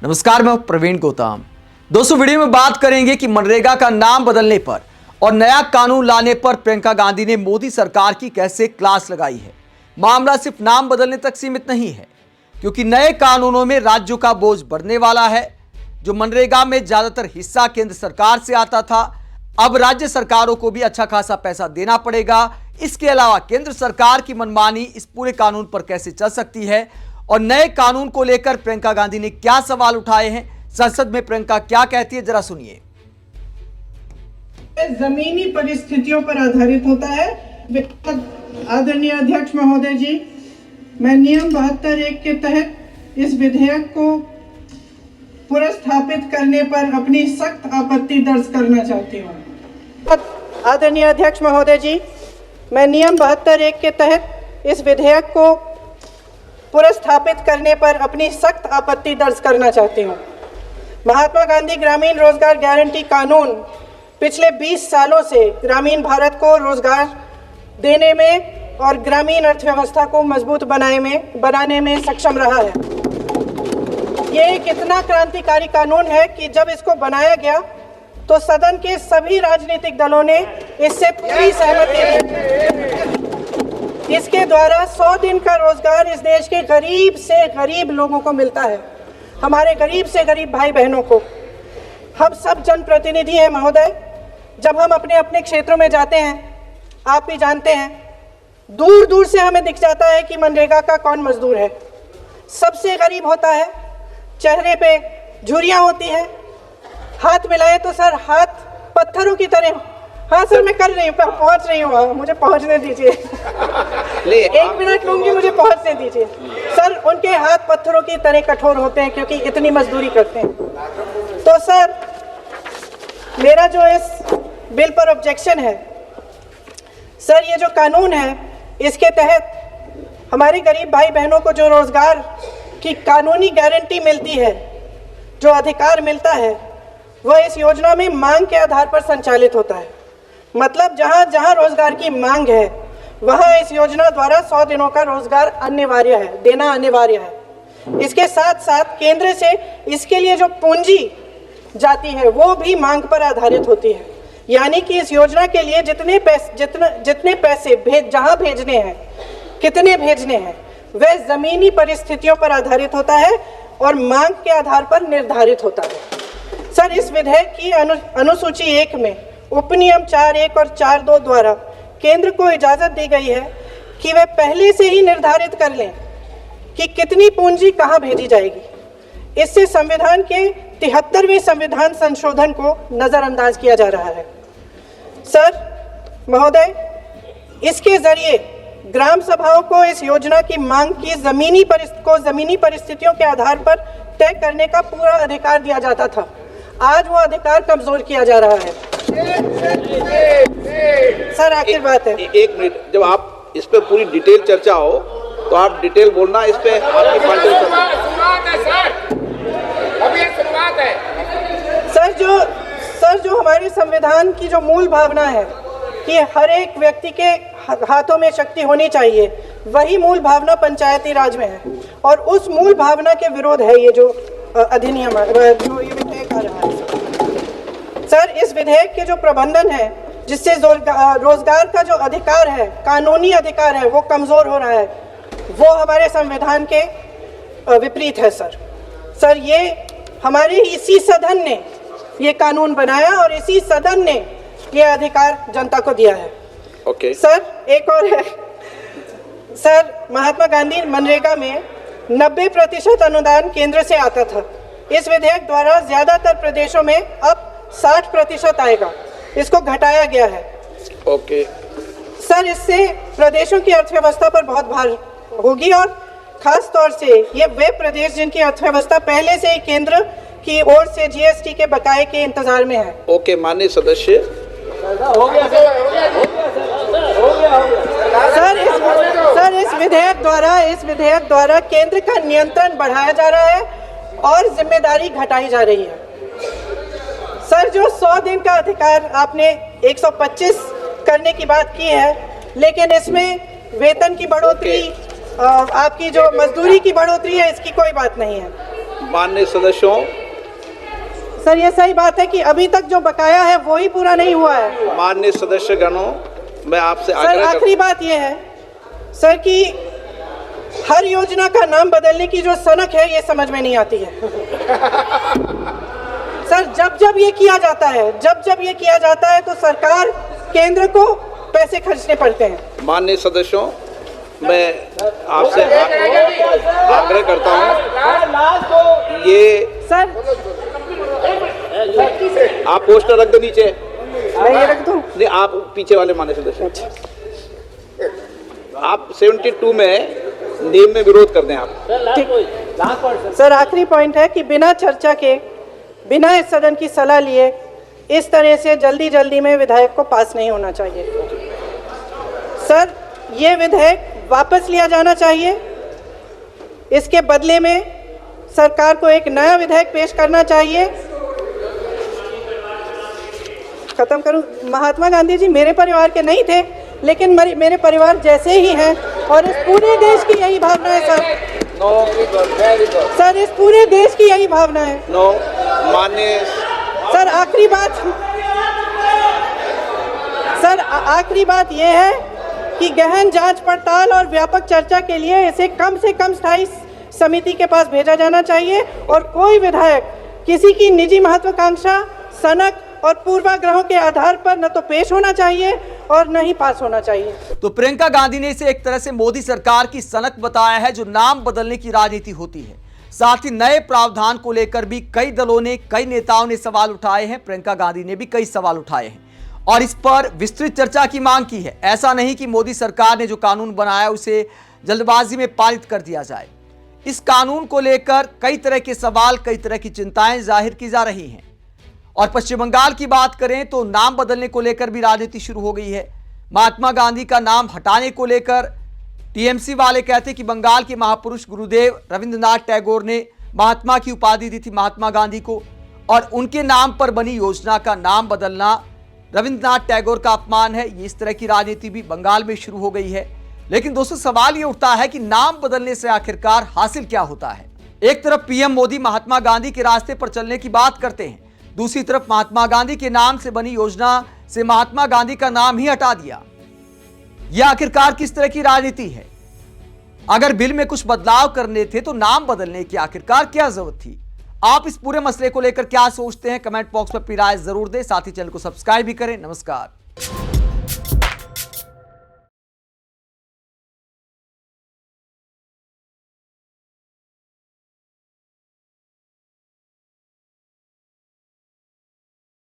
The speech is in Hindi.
नमस्कार, मैं प्रवीण गौतम। दोस्तों, वीडियो में बात करेंगे कि मनरेगा का नाम बदलने पर और नया कानून लाने पर प्रियंका गांधी ने मोदी सरकार की कैसे क्लास लगाई है। मामला सिर्फ नाम बदलने तक सीमित नहीं है, क्योंकि नए कानूनों में राज्यों का बोझ बढ़ने वाला है। जो मनरेगा में ज्यादातर हिस्सा केंद्र सरकार से आता था, अब राज्य सरकारों को भी अच्छा खासा पैसा देना पड़ेगा। इसके अलावा केंद्र सरकार की मनमानी इस पूरे कानून पर कैसे चल सकती है और नए कानून को लेकर प्रियंका गांधी ने क्या सवाल उठाए हैं, संसद में प्रियंका क्या कहती है, जरा सुनिए। जमीनी परिस्थितियों पर आधारित होता है। आदरणीय अध्यक्ष महोदय जी, मैं नियम 72(1) के तहत इस विधेयक को पुनर्स्थापित करने पर अपनी सख्त आपत्ति दर्ज करना चाहती हूँ। आदरणीय अध्यक्ष महोदय जी, मैं नियम 72(1) के तहत इस विधेयक को पुनर्स्थापित करने पर अपनी सख्त आपत्ति दर्ज करना चाहती हूँ। महात्मा गांधी ग्रामीण रोजगार गारंटी कानून पिछले 20 सालों से ग्रामीण भारत को रोजगार देने में और ग्रामीण अर्थव्यवस्था को मजबूत बनाने में सक्षम रहा है। ये एक इतना क्रांतिकारी कानून है कि जब इसको बनाया गया तो सदन के सभी राजनीतिक दलों ने इससे पूरी सहमति दी। इसके द्वारा 100 दिन का रोजगार इस देश के गरीब से गरीब लोगों को मिलता है, हमारे गरीब से गरीब भाई बहनों को। हम सब जनप्रतिनिधि हैं महोदय। जब हम अपने अपने क्षेत्रों में जाते हैं, आप भी जानते हैं, दूर दूर से हमें दिख जाता है कि मनरेगा का कौन मजदूर है। सबसे गरीब होता है, चेहरे पे झुर्रियाँ होती हैं, हाथ मिलाए तो सर हाथ पत्थरों की तरह। हाँ सर, मैं कर रही हूँ, पहुँच रही हूँ, मुझे पहुँचने दीजिए। 1 मिनट लूंगी, मुझे पहुँचने दीजिए। सर, उनके हाथ पत्थरों की तरह कठोर होते हैं क्योंकि इतनी मजदूरी करते हैं। तो सर, मेरा जो इस बिल पर ऑब्जेक्शन है, सर, ये जो कानून है, इसके तहत हमारे गरीब भाई बहनों को जो रोजगार की कानूनी गारंटी मिलती है, जो अधिकार मिलता है, वह इस योजना में मांग के आधार पर संचालित होता है। मतलब जहां जहां रोजगार की मांग है, वहां इस योजना द्वारा 100 दिनों का रोजगार अनिवार्य है, देना अनिवार्य है। इसके साथ साथ केंद्र से इसके लिए जो पूंजी जाती है, वो भी मांग पर आधारित होती है। यानी कि इस योजना के लिए जितने पैसे जहां भेजने हैं, कितने भेजने हैं, वह जमीनी परिस्थितियों पर आधारित होता है और मांग के आधार पर निर्धारित होता है। सर, इस विधेयक की अनुसूची 1 में उपनियम 4(1) और 4(2) द्वारा केंद्र को इजाजत दी गई है कि वे पहले से ही निर्धारित कर लें कि कितनी पूंजी कहां भेजी जाएगी। इससे संविधान के 73वें संविधान संशोधन को नजरअंदाज किया जा रहा है। सर महोदय, इसके जरिए ग्राम सभाओं को इस योजना की मांग की जमीनी परिस्थितियों के आधार पर तय करने का पूरा अधिकार दिया जाता था। आज वो अधिकार कमजोर किया जा रहा है। सर, आखिर बात है, 1 मिनट, जब आप इस पे पूरी डिटेल चर्चा हो तो आप डिटेल बोलना। इस पे आपकी शुरुआत है। सर, जो हमारे संविधान की जो मूल भावना है कि हर एक व्यक्ति के हाथों में शक्ति होनी चाहिए, वही मूल भावना पंचायती राज में है। और उस मूल भावना के विरोध है ये जो अधिनियम जो ये विधेयक आ रहा है। सर, इस विधेयक के जो प्रबंधन है, जिससे रोजगार का जो अधिकार है, कानूनी अधिकार है, वो कमजोर हो रहा है, वो हमारे संविधान के विपरीत है। सर, ये हमारे इसी सदन ने ये कानून बनाया और इसी सदन ने ये अधिकार जनता को दिया है। ओके। सर, एक और है। सर, महात्मा गांधी मनरेगा में 90% अनुदान केंद्र से आता था। इस विधेयक द्वारा ज्यादातर प्रदेशों में अब 60% आएगा। इसको घटाया गया है। ओके। सर, इससे प्रदेशों की अर्थव्यवस्था पर बहुत भार होगी और खास तौर से ये वे प्रदेश जिनकी अर्थव्यवस्था पहले से ही केंद्र की ओर से जीएसटी के बकाये के इंतजार में है। ओके, माननीय सदस्य। सर, इस विधेयक द्वारा केंद्र का नियंत्रण बढ़ाया जा रहा है और जिम्मेदारी घटाई जा रही है। सर, जो 100 दिन का अधिकार आपने 125 करने की बात की है, लेकिन इसमें वेतन की बढ़ोतरी, आपकी जो मजदूरी की बढ़ोतरी है, इसकी कोई बात नहीं है। माननीय सदस्यों, सर ये सही बात है कि अभी तक जो बकाया है वो ही पूरा नहीं हुआ है। माननीय सदस्यगणों, मैं आपसे सर आग्रह आखिरी बात ये है सर कि हर योजना का नाम बदलने की जो सनक है ये समझ में नहीं आती है। सर जब जब ये किया जाता है तो सरकार केंद्र को पैसे खर्चने पड़ते हैं। माननीय सदस्यों, मैं आपसे आग्रह करता हूं, ये सर आप पोस्टर रख दो नीचे। मैं ये रख दूं? नहीं, आप पीछे वाले माननीय सदस्य, आप 72 में नियम में विरोध कर दें आप। सर आखिरी पॉइंट है कि बिना चर्चा के, बिना इस सदन की सलाह लिए इस तरह से जल्दी में विधेयक को पास नहीं होना चाहिए। सर ये विधेयक वापस लिया जाना चाहिए। इसके बदले में सरकार को एक नया विधेयक पेश करना चाहिए। खत्म करूं, महात्मा गांधी जी मेरे परिवार के नहीं थे, लेकिन मेरे परिवार जैसे ही हैं और इस पूरे देश की यही भावना है सर। सर इस पूरे देश की यही भावना है। माननीय सर आखिरी बात यह है कि गहन जांच पड़ताल और व्यापक चर्चा के लिए इसे कम से कम स्थायी समिति के पास भेजा जाना चाहिए और कोई विधायक किसी की निजी महत्वाकांक्षा, सनक और पूर्वाग्रहों के आधार पर न तो पेश होना चाहिए और न ही पास होना चाहिए। तो प्रियंका गांधी ने इसे एक तरह से मोदी सरकार की सनक बताया है, जो नाम बदलने की राजनीति होती है। साथ ही नए प्रावधान को लेकर भी कई दलों ने, कई नेताओं ने सवाल उठाए हैं। प्रियंका गांधी ने भी कई सवाल उठाए हैं और इस पर विस्तृत चर्चा की मांग की है। ऐसा नहीं कि मोदी सरकार ने जो कानून बनाया उसे जल्दबाजी में पारित कर दिया जाए। इस कानून को लेकर कई तरह के सवाल, कई तरह की चिंताएं जाहिर की जा रही हैं। और पश्चिम बंगाल की बात करें तो नाम बदलने को लेकर भी राजनीति शुरू हो गई है। महात्मा गांधी का नाम हटाने को लेकर टीएमसी वाले कहते हैं कि बंगाल के महापुरुष गुरुदेव रविंद्रनाथ टैगोर ने महात्मा की उपाधि दी थी महात्मा गांधी को, और उनके नाम पर बनी योजना का नाम बदलना रविंद्रनाथ टैगोर का अपमान है। इस तरह की राजनीति भी बंगाल में शुरू हो गई है। लेकिन दोस्तों सवाल यह उठता है कि नाम बदलने से आखिरकार हासिल क्या होता है। एक तरफ पीएम मोदी महात्मा गांधी के रास्ते पर चलने की बात करते हैं, दूसरी तरफ महात्मा गांधी के नाम से बनी योजना से महात्मा गांधी का नाम ही हटा दिया। यह आखिरकार किस तरह की राजनीति है? अगर बिल में कुछ बदलाव करने थे तो नाम बदलने की आखिरकार क्या जरूरत थी? आप इस पूरे मसले को लेकर क्या सोचते हैं? कमेंट बॉक्स में अपनी राय जरूर दें। साथ ही चैनल को सब्सक्राइब भी करें। नमस्कार।